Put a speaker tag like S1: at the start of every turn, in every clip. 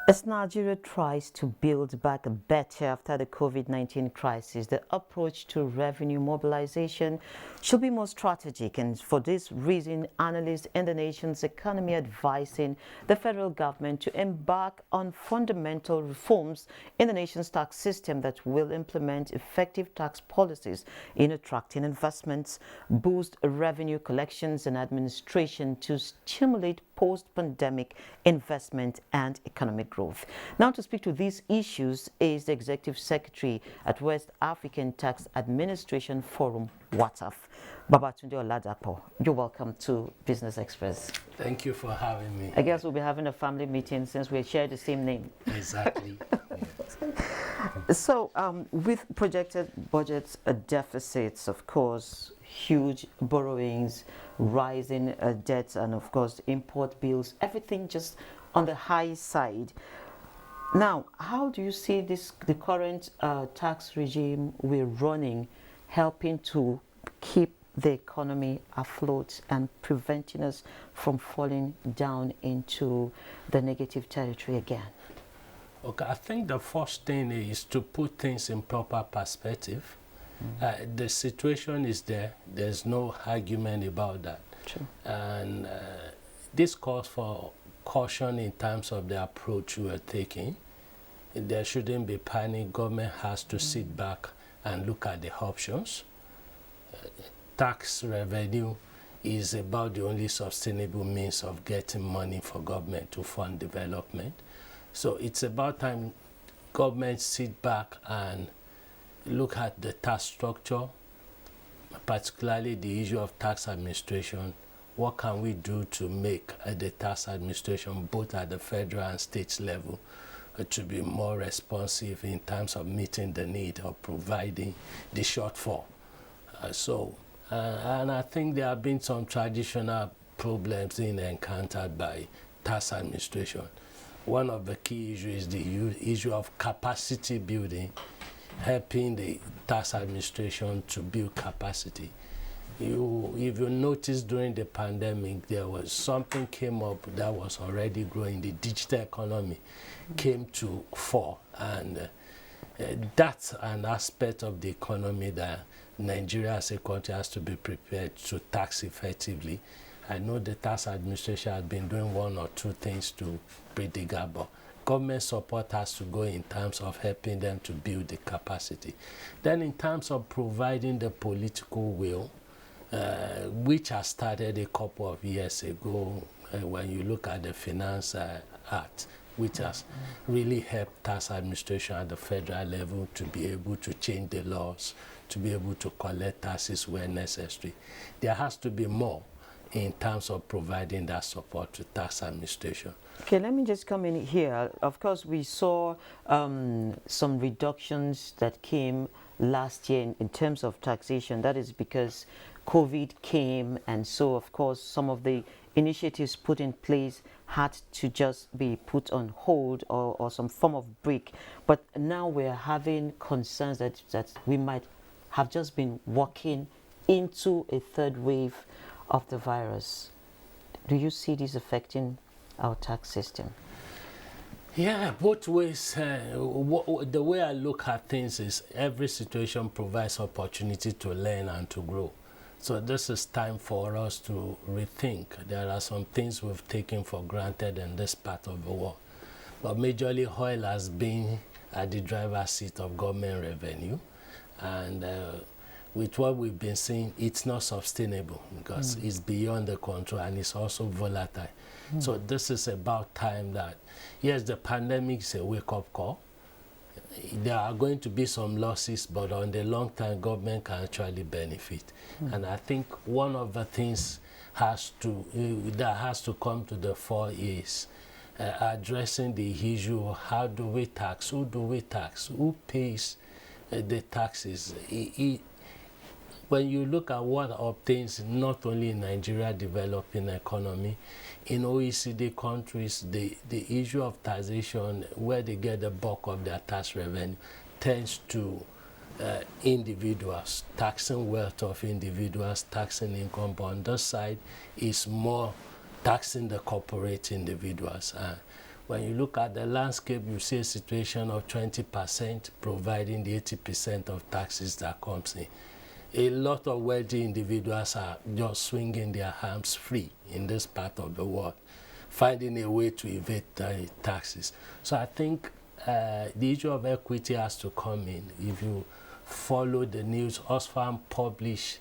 S1: As Nigeria tries to build back better after the COVID-19 crisis, the approach to revenue mobilization should be more strategic. And for this reason, analysts in the nation's economy advising the federal government to embark on fundamental reforms in the nation's tax system that will implement effective tax policies in attracting investments, boost revenue collections and administration to stimulate post-pandemic investment and economic growth. Now to speak to these issues is the Executive Secretary at West African Tax Administration Forum, WATAF, Babatunde Oladapo. You're welcome to Business Express.
S2: Thank you for having me.
S1: I guess we'll be having a family meeting since we share the same name.
S2: Exactly.
S1: So with projected budget deficits, of course, huge borrowings, rising debts, and of course import bills, everything just on the high side. Now, how do you see the current tax regime we're running helping to keep the economy afloat and preventing us from falling down into the negative territory again?
S2: Okay, I think the first thing is to put things in proper perspective. The situation is there. There's no argument about that.
S1: True.
S2: And this calls for caution in terms of the approach we are taking. There shouldn't be panic. Government has to sit back and look at the options. Tax revenue is about the only sustainable means of getting money for government to fund development. So it's about time government sit back and look at the tax structure, particularly the issue of tax administration. What can we do to make the tax administration, both at the federal and state level, to be more responsive in terms of meeting the need of providing the shortfall? And I think there have been some traditional problems being encountered by tax administration. One of the key issues is the issue of capacity building, helping the tax administration to build capacity. If you notice during the pandemic, there was something came up that was already growing. The digital economy came to fore, and that's an aspect of the economy that Nigeria as a country has to be prepared to tax effectively. I know the tax administration has been doing one or two things to bridge the gap, but government support has to go in terms of helping them to build the capacity. Then in terms of providing the political will, which has started a couple of years ago, when you look at the Finance Act, which has really helped tax administration at the federal level to be able to change the laws, to be able to collect taxes where necessary. There has to be more in terms of providing that support to tax administration.
S1: Okay, let me just come in here. Of course, we saw some reductions that came last year in terms of taxation. That is because COVID came, and so of course some of the initiatives put in place had to just be put on hold or some form of break. But now we're having concerns that we might have just been walking into a third wave of the virus. Do you see this affecting our tax system?
S2: Yeah, both ways. The way I look at things is every situation provides opportunity to learn and to grow. So this is time for us to rethink. There are some things we've taken for granted in this part of the world. But majorly oil has been at the driver's seat of government revenue. And with what we've been seeing, it's not sustainable because it's beyond the control and it's also volatile. So this is about time that, yes, the pandemic is a wake-up call. There are going to be some losses, but on the long term, government can actually benefit. And I think one of the things that has to come to the fore is addressing the issue of how do we tax, who do we tax, who pays the taxes. When you look at what obtains not only in Nigeria developing economy, in OECD countries, the issue of taxation, where they get the bulk of their tax revenue, tends to individuals, taxing wealth of individuals, taxing income. But on this side, is more taxing the corporate individuals. when you look at the landscape, you see a situation of 20% providing the 80% of taxes that comes in. A lot of wealthy individuals are just swinging their arms free in this part of the world, finding a way to evade taxes. So I think the issue of equity has to come in. If you follow the news, Oxfam published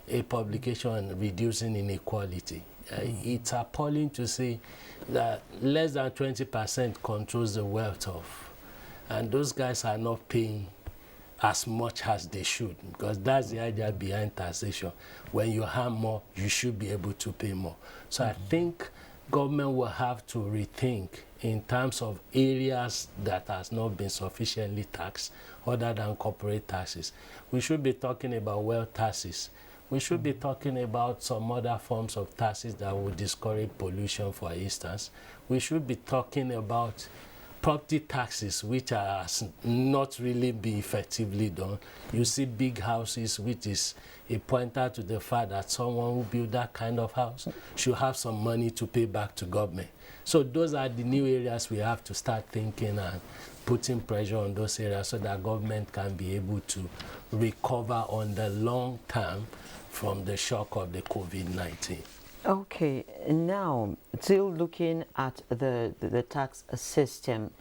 S2: a publication on reducing inequality. It's appalling to see that less than 20% controls the wealth of, and those guys are not paying as much as they should, because that's the idea behind taxation. When you have more, you should be able to pay more. So I think government will have to rethink in terms of areas that has not been sufficiently taxed other than corporate taxes. We should be talking about wealth taxes. We should be talking about some other forms of taxes that would discourage pollution, for instance. We should be talking about property taxes, which are not really be effectively done. You see big houses, which is a pointer to the fact that someone who built that kind of house should have some money to pay back to government. So those are the new areas we have to start thinking and putting pressure on those areas so that government can be able to recover on the long term from the shock of the COVID-19.
S1: Okay, now still looking at the tax system,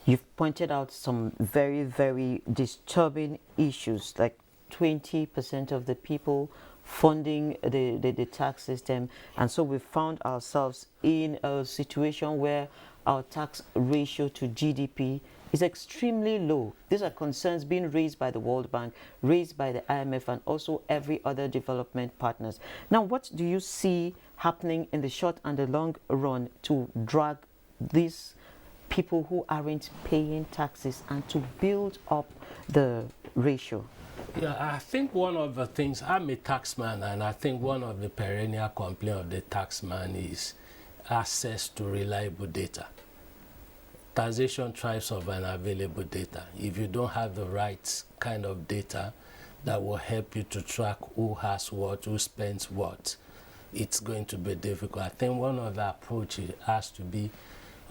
S1: you've pointed out some very, very disturbing issues, like 20% of the people funding the tax system, and so we found ourselves in a situation where our tax ratio to GDP is extremely low. These are concerns being raised by the World Bank, raised by the IMF, and also every other development partners. Now, what do you see happening in the short and the long run to drag these people who aren't paying taxes and to build up the ratio?
S2: Yeah, I think one of the things, I'm a taxman, and I think one of the perennial complaints of the taxman is access to reliable data. Taxation thrives on unavailable data. If you don't have the right kind of data that will help you to track who has what, who spends what, it's going to be difficult. I think one of the approaches has to be,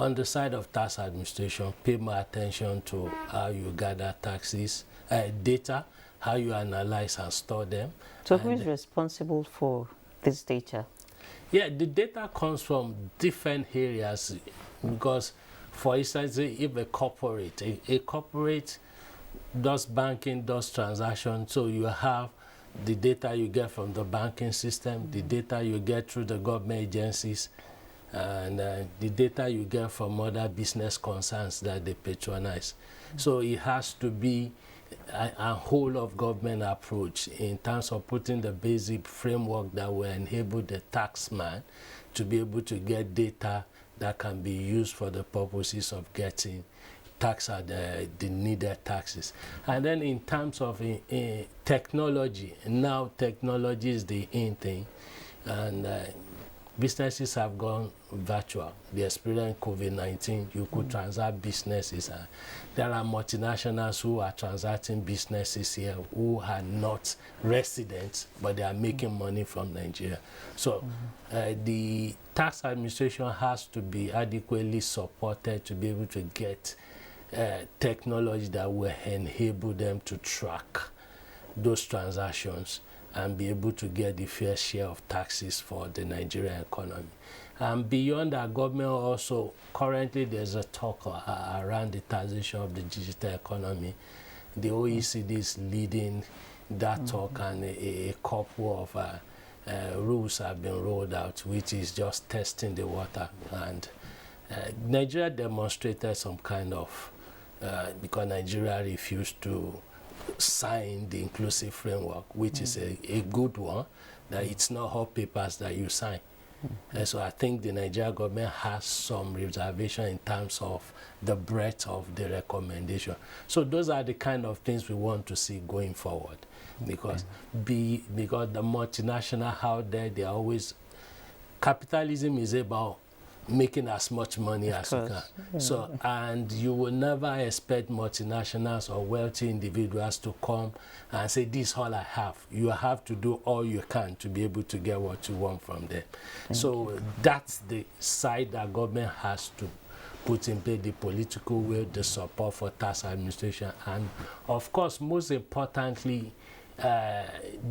S2: on the side of tax administration, pay more attention to how you gather taxes, data, how you analyze and store them.
S1: So who is responsible for this data?
S2: Yeah, the data comes from different areas, because, for instance, if a corporate does banking, does transactions, so you have the data you get from the banking system, the data you get through the government agencies, and the data you get from other business concerns that they patronize. So it has to be a whole of government approach in terms of putting the basic framework that will enable the taxman to be able to get data that can be used for the purposes of getting tax at the needed taxes. And then in terms of technology, now technology is the in thing, and businesses have gone virtual. The experience COVID-19, you could transact businesses. There are multinationals who are transacting businesses here who are not residents, but they are making money from Nigeria. So the tax administration has to be adequately supported to be able to get technology that will enable them to track those transactions and be able to get the fair share of taxes for the Nigerian economy. And beyond that, government also, currently there's a talk around the taxation of the digital economy. The OECD is leading that talk, and a couple of rules have been rolled out, which is just testing the water. And Nigeria demonstrated some kind of, because Nigeria refused to sign the inclusive framework, which is a good one, that it's not all papers that you sign. And so I think the Nigerian government has some reservation in terms of the breadth of the recommendation. So those are the kind of things we want to see going forward, because because the multinational out there, they are always, capitalism is about making as much money as you can. Yeah. So, and you will never expect multinationals or wealthy individuals to come and say, this is all I have. You have to do all you can to be able to get what you want from them. So that's the side that government has to put in place the political will, the support for tax administration, and of course, most importantly,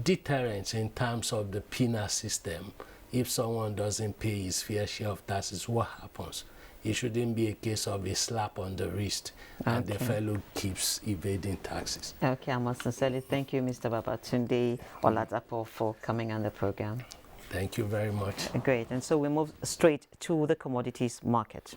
S2: deterrence in terms of the penal system. If someone doesn't pay his fair share of taxes, what happens? It shouldn't be a case of a slap on the wrist and the fellow keeps evading taxes.
S1: Okay, I must sincerely thank you, Mr. Babatunde Oladapo, for coming on the program.
S2: Thank you very much.
S1: Great. And so we move straight to the commodities market.